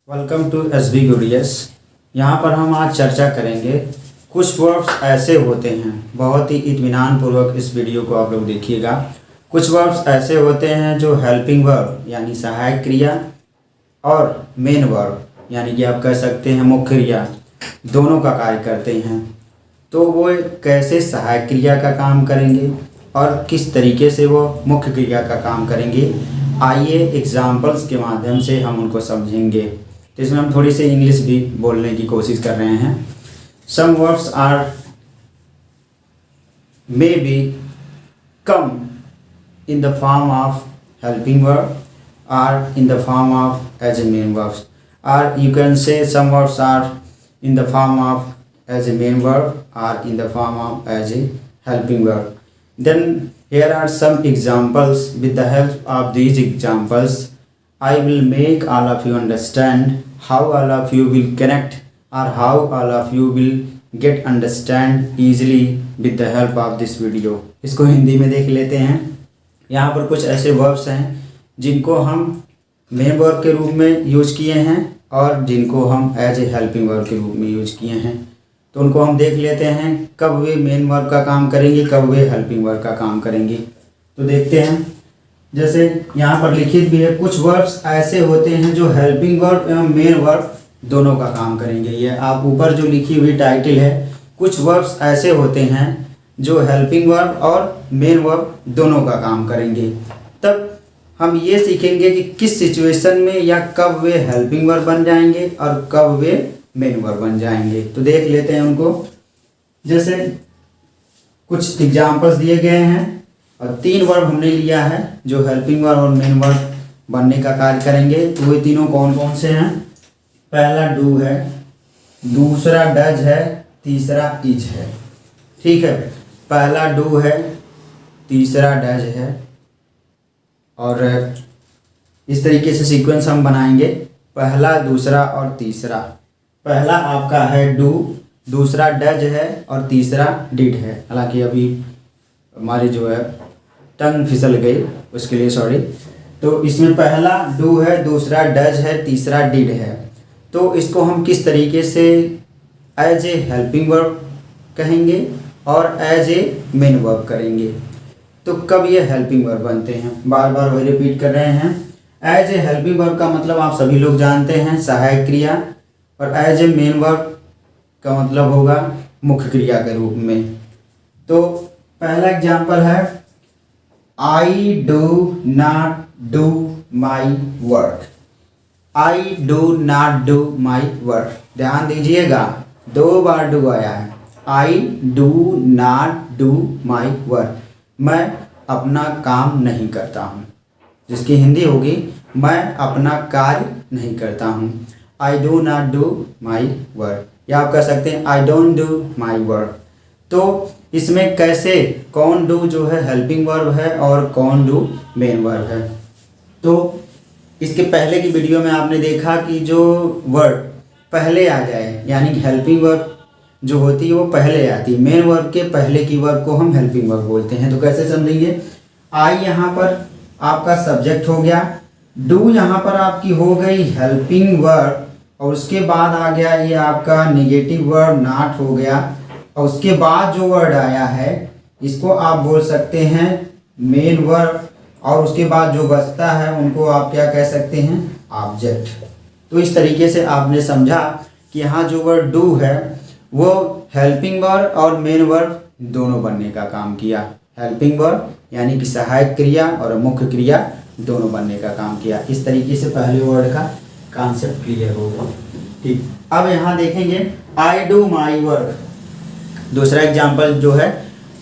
Welcome to S B गुडियस। यहाँ पर हम आज चर्चा करेंगे कुछ वर्ब्स ऐसे होते हैं, बहुत ही इत्मीनान पूर्वक इस वीडियो को आप लोग देखिएगा। कुछ वर्ब्स ऐसे होते हैं जो हेल्पिंग वर्ब यानी सहायक क्रिया और मेन वर्ब यानी कि आप कह सकते हैं मुख्य क्रिया दोनों का कार्य करते हैं। तो वो कैसे सहायक क्रिया का काम करेंगे और किस तरीके से वो मुख्य क्रिया का काम करेंगे, आइए एग्जाम्पल्स के माध्यम से हम उनको समझेंगे। तो इसमें हम थोड़ी सी इंग्लिश भी बोलने की कोशिश कर रहे हैं। Some words are may be come in the form of helping verb or in the form of as a main verbs, or you can say some words are in the form of as a main verb or in the form of as a helping verb. Then here are some examples. With the help of these examples I will make all of you understand how all of you will connect or how all of you will get understand easily with the help of this video. इसको हिंदी में देख लेते हैं। यहाँ पर कुछ ऐसे verbs हैं जिनको हम मेन वर्ब के रूप में यूज किए हैं और जिनको हम एज ए हेल्पिंग वर्ब के रूप में यूज किए हैं। तो उनको हम देख लेते हैं कब वे मेन वर्ब का काम करेंगे, कब वे हेल्पिंग वर्ब का काम करेंगे। तो देखते हैं, जैसे यहाँ पर लिखित भी है, कुछ वर्ब्स ऐसे होते हैं जो हेल्पिंग वर्ब एवं मेन वर्ब दोनों का काम करेंगे। ये आप ऊपर जो लिखी हुई टाइटल है, कुछ वर्ब्स ऐसे होते हैं जो हेल्पिंग वर्ब और मेन वर्ब दोनों का काम करेंगे। तब हम ये सीखेंगे कि किस सिचुएशन में या कब वे हेल्पिंग वर्ब बन जाएंगे और कब वे मेन वर्ब बन जाएंगे। तो देख लेते हैं उनको। जैसे कुछ एग्जांपल्स दिए गए हैं और 3 वर्ब हमने लिया है जो हेल्पिंग वर्ब और मेन वर्ब बनने का कार्य करेंगे। तो वे तीनों कौन कौन से हैं? पहला डू है, दूसरा डज है, तीसरा इज है। ठीक है, पहला डू है, तीसरा डज है और इस तरीके से सीक्वेंस हम बनाएंगे, पहला, दूसरा और तीसरा। पहला आपका है डू, दूसरा डज है और तीसरा डिड है। हालांकि अभी हमारी जो है टंग फिसल गई, उसके लिए सॉरी। तो इसमें पहला डू है, दूसरा डज है, तीसरा डिड है। तो इसको हम किस तरीके से एज ए हेल्पिंग वर्ब कहेंगे और एज ए मेन वर्ब करेंगे। तो कब ये हेल्पिंग वर्ब बनते हैं, बार बार वही रिपीट कर रहे हैं। एज ए हेल्पिंग वर्ब का मतलब आप सभी लोग जानते हैं सहायक क्रिया, और एज ए मेन वर्ब का मतलब होगा मुख्य क्रिया के रूप में। तो पहला एग्जांपल है, I do not do my work. I do not do my work, ध्यान दीजिएगा 2 बार डू आया है। I do not do my work, मैं अपना काम नहीं करता हूँ, जिसकी हिंदी होगी मैं अपना कार्य नहीं करता हूँ। I do not do my work, या आप कह सकते हैं I don't do my work. तो इसमें कैसे कौन डू जो है हेल्पिंग वर्ब है और कौन डू मेन वर्ब है। तो इसके पहले की वीडियो में आपने देखा कि जो वर्ड पहले आ जाए यानी हेल्पिंग वर्ब जो होती है वो पहले आती है, मेन वर्ब के पहले की वर्ब को हम हेल्पिंग वर्ब बोलते हैं। तो कैसे समझेंगे? आई यहाँ पर आपका सब्जेक्ट हो गया, डू यहाँ पर आपकी हो गई हेल्पिंग वर्ब, और उसके बाद आ गया ये आपका नेगेटिव वर्ब नॉट हो गया, और उसके बाद जो वर्ड आया है इसको आप बोल सकते हैं मेन वर्ब, और उसके बाद जो बचता है उनको आप क्या कह सकते हैं? ऑब्जेक्ट। तो इस तरीके से आपने समझा कि यहाँ जो वर्ड डू है वो हेल्पिंग वर्ब और मेन वर्ब दोनों बनने का काम किया। हेल्पिंग वर्ब यानी कि सहायक क्रिया और मुख्य क्रिया दोनों बनने का काम किया। इस तरीके से पहले वर्ड का कॉन्सेप्ट क्लियर होगा। ठीक, अब यहाँ देखेंगे आई डू माई वर्क। दूसरा एग्जांपल जो है,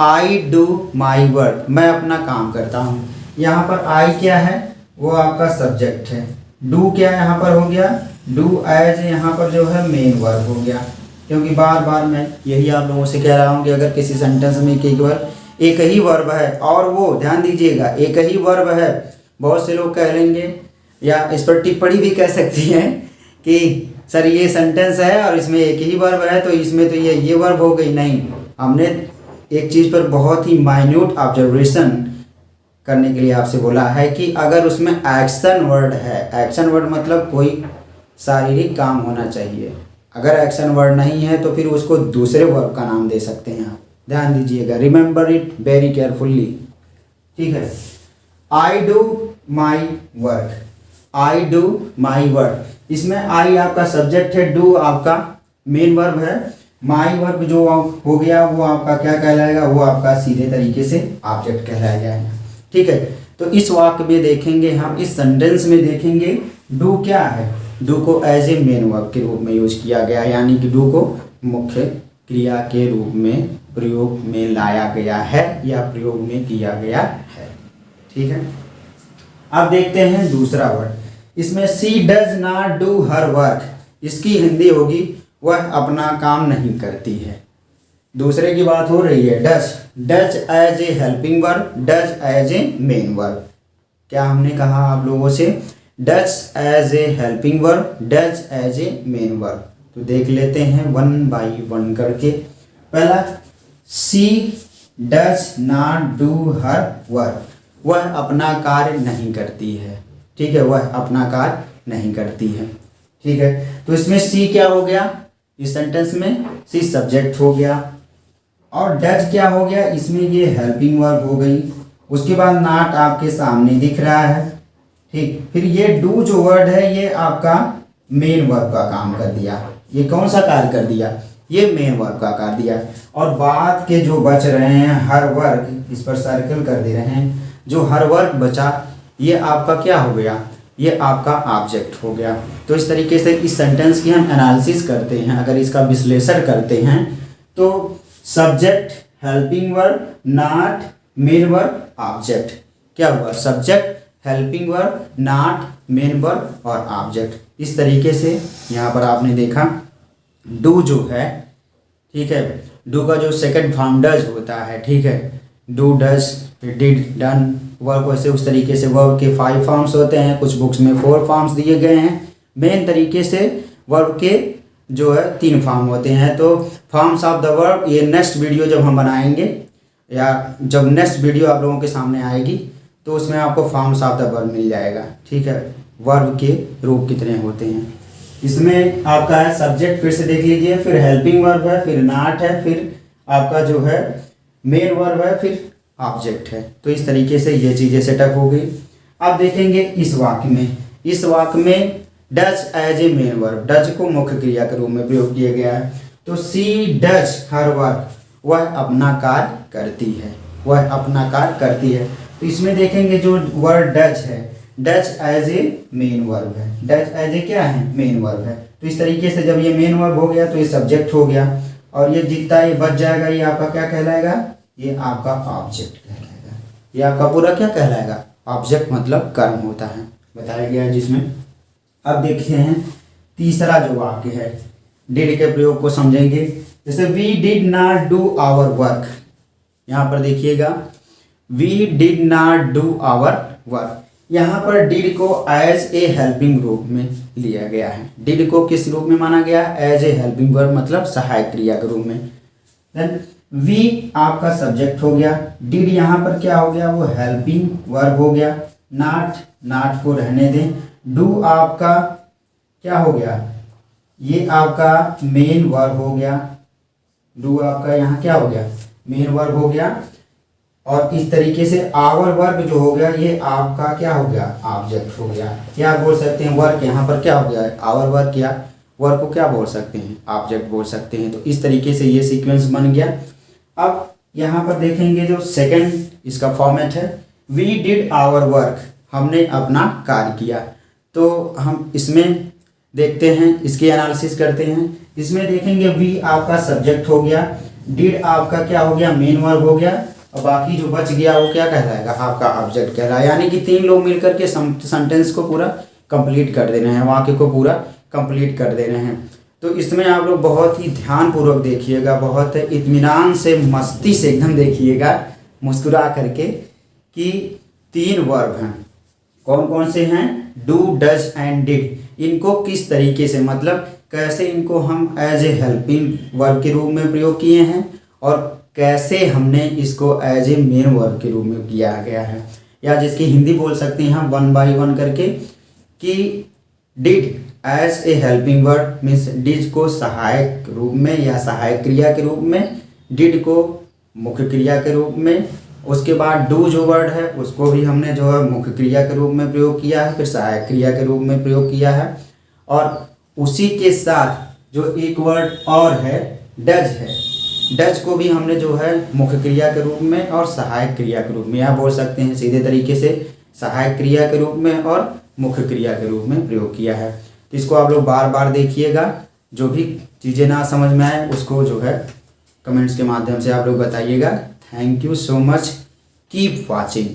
आई डू माई वर्क, मैं अपना काम करता हूँ। यहाँ पर आई क्या है? वो आपका सब्जेक्ट है। डू क्या यहाँ पर हो गया? डू एज यहाँ पर जो है मेन वर्ब हो गया। क्योंकि बार बार मैं यही आप लोगों से कह रहा हूँ कि अगर किसी सेंटेंस में एक ही वर्ब है और वो ध्यान दीजिएगा एक ही वर्ब है, बहुत से लोग कह लेंगे या इस पर टिप्पणी भी कह सकती हैं कि सर ये सेंटेंस है और इसमें एक ही वर्ब है तो इसमें तो ये वर्ब हो गई। नहीं, हमने एक चीज़ पर बहुत ही माइन्यूट ऑब्जर्वेशन करने के लिए आपसे बोला है कि अगर उसमें एक्शन वर्ड है, एक्शन वर्ड मतलब कोई शारीरिक काम होना चाहिए। अगर एक्शन वर्ड नहीं है तो फिर उसको दूसरे वर्ब का नाम दे सकते हैं आप, ध्यान दीजिएगा, रिमेंबर इट वेरी केयरफुल्ली। ठीक है, I do my work, I do my work, इसमें आई आपका सब्जेक्ट है, डू आपका मेन वर्ब है, माई वर्ब जो हो गया वो आपका क्या कहलाएगा, वो आपका सीधे तरीके से ऑब्जेक्ट कहलाएगा। ठीक है, तो इस वाक्य में देखेंगे हम, इस सेंटेंस में देखेंगे डू क्या है, डू को एज ए मेन वर्ब के रूप में यूज किया गया है, यानी कि डू को मुख्य क्रिया के रूप में प्रयोग में लाया गया है या प्रयोग में किया गया है। ठीक है, अब देखते हैं दूसरा वर्ड, इसमें she does not do her work, इसकी हिंदी होगी वह अपना काम नहीं करती है। दूसरे की बात हो रही है, does, does as a helping verb, does as a main verb. क्या हमने कहा आप लोगों से, does as a helping verb, does as a main verb. तो देख लेते हैं वन बाई वन करके। पहला, she does not do her work, वह अपना कार्य नहीं करती है। ठीक है, वह अपना कार्य नहीं करती है। ठीक है, तो इसमें सी क्या हो गया, इस सेंटेंस में सी सब्जेक्ट हो गया, और डज क्या हो गया, इसमें ये हेल्पिंग वर्ब हो गई। उसके बाद नॉट आपके सामने दिख रहा है। ठीक, फिर ये डू जो वर्ड है ये आपका मेन वर्ब का काम कर दिया। ये कौन सा कार्य कर दिया, ये मेन वर्ब का कार्य दिया। और बाद के जो बच रहे हैं हर वर्ग, इस पर सर्कल कर दे रहे हैं, जो हर वर्ग बचा ये आपका क्या हो गया, ये आपका ऑब्जेक्ट हो गया। तो इस तरीके से इस सेंटेंस की हम एनालिसिस करते हैं, अगर इसका विश्लेषण करते हैं तो subject, helping verb, not, main verb, object, क्या हुआ, subject, helping verb, not, main verb और ऑब्जेक्ट। इस तरीके से यहाँ पर आपने देखा डू जो है, ठीक है, डू का जो सेकंड फॉर्म डज होता है। ठीक है, do, does, did, done, verb वैसे उस तरीके से वर्ब के 5 फॉर्म्स होते हैं, कुछ बुक्स में 4 फॉर्म्स दिए गए हैं। मेन तरीके से वर्ब के जो है 3 फॉर्म होते हैं। तो फॉर्म्स ऑफ द वर्ब, ये नेक्स्ट वीडियो जब हम बनाएंगे या जब नेक्स्ट वीडियो आप लोगों के सामने आएगी तो उसमें आपको फॉर्म्स ऑफ द वर्ब मिल जाएगा। ठीक है, वर्ब के रूप कितने होते हैं। इसमें आपका है सब्जेक्ट, फिर से देख लीजिए, फिर हेल्पिंग वर्ब है, फिर नॉट है, फिर आपका जो है मेन वर्ब है, फिर ऑब्जेक्ट है। तो इस तरीके से ये चीज़ें सेटअप हो गई। अब देखेंगे इस वाक्य में, इस वाक्य में does as a main verb, does को मुख्य क्रिया के रूप में प्रयोग किया गया है। तो सी डज हर वर्क, वह अपना कार्य करती है, वह अपना कार्य करती है। तो इसमें देखेंगे जो वर्ड डज है, does as a main verb है, डज एज ए क्या है, मेन वर्ब है। तो इस तरीके से जब ये मेन वर्ब हो गया तो ये सब्जेक्ट हो गया, और ये जितना ये बच जाएगा ये आपका क्या कहलाएगा, ये आपका ऑब्जेक्ट कहलाएगा। ये आपका पूरा क्या कहलाएगा, ऑब्जेक्ट, मतलब कर्म होता है, बताया गया है जिसमें। अब देखते हैं तीसरा जो वाक्य है, डिड के प्रयोग को समझेंगे। जैसे we did not do our work, यहाँ पर देखिएगा we did not do our work, यहाँ पर डिड को एज ए हेल्पिंग रूप में लिया गया है। डिड को किस रूप में माना गया, एज ए हेल्पिंग वर्ब, मतलब सहायक क्रिया के रूप में। देन वी आपका सब्जेक्ट हो गया, डिड यहाँ पर क्या हो गया, वो हेल्पिंग वर्ब हो गया। नॉट, नॉट को रहने दें। डू आपका क्या हो गया, ये आपका मेन वर्ब हो गया। डू आपका यहाँ क्या हो गया, मेन वर्ब हो गया। और इस तरीके से आवर वर्ब जो हो गया ये आपका क्या हो गया, ऑब्जेक्ट हो गया। क्या बोल सकते हैं, वर्क यहाँ पर क्या हो गया, आवर वर्क, या वर्क को क्या बोल सकते हैं, ऑब्जेक्ट बोल सकते हैं। तो इस तरीके से ये सीक्वेंस बन गया। अब यहाँ पर देखेंगे जो सेकंड इसका फॉर्मेट है, वी डिड आवर वर्क, हमने अपना कार्य किया। तो हम इसमें देखते हैं, इसकी एनालिसिस करते हैं। इसमें देखेंगे वी आपका सब्जेक्ट हो गया, डिड आपका क्या हो गया, मेन वर्ब हो गया, और बाकी जो बच गया वो क्या कहलाएगा, आपका ऑब्जेक्ट कहलाएगा। यानी कि 3 लोग मिलकर के सेंटेंस को पूरा कंप्लीट कर देना है, वाक्य को पूरा कंप्लीट कर देना है। तो इसमें आप लोग बहुत ही ध्यानपूर्वक देखिएगा, बहुत इत्मीनान से, मस्ती से एकदम देखिएगा, मुस्कुरा करके, कि 3 वर्ब हैं। कौन कौन से हैं, डू, डज एंड डिड। इनको किस तरीके से, मतलब कैसे इनको हम एज ए हेल्पिंग वर्ब के रूप में प्रयोग किए हैं, और कैसे हमने इसको एज ए मेन वर्ब के रूप में किया गया है, या जिसकी हिंदी बोल सकते हैं हम 1 बाई 1 करके, कि did as a helping word means did को सहायक रूप में या सहायक क्रिया के रूप में, डिड को मुख्य क्रिया के रूप में, उसके बाद डू जो वर्ड है उसको भी हमने जो है मुख्य क्रिया के रूप में प्रयोग किया है, फिर सहायक क्रिया के रूप में प्रयोग किया है। और उसी के साथ जो एक वर्ड और है डज है, डज को भी हमने जो है मुख्य क्रिया के रूप में और सहायक क्रिया के रूप में, या बोल सकते हैं सीधे तरीके से सहायक क्रिया के रूप में और मुख्य क्रिया के रूप में प्रयोग किया है। तो इसको आप लोग बार बार देखिएगा, जो भी चीज़ें ना समझ में आए उसको जो है कमेंट्स के माध्यम से आप लोग बताइएगा। Thank you so much, keep watching.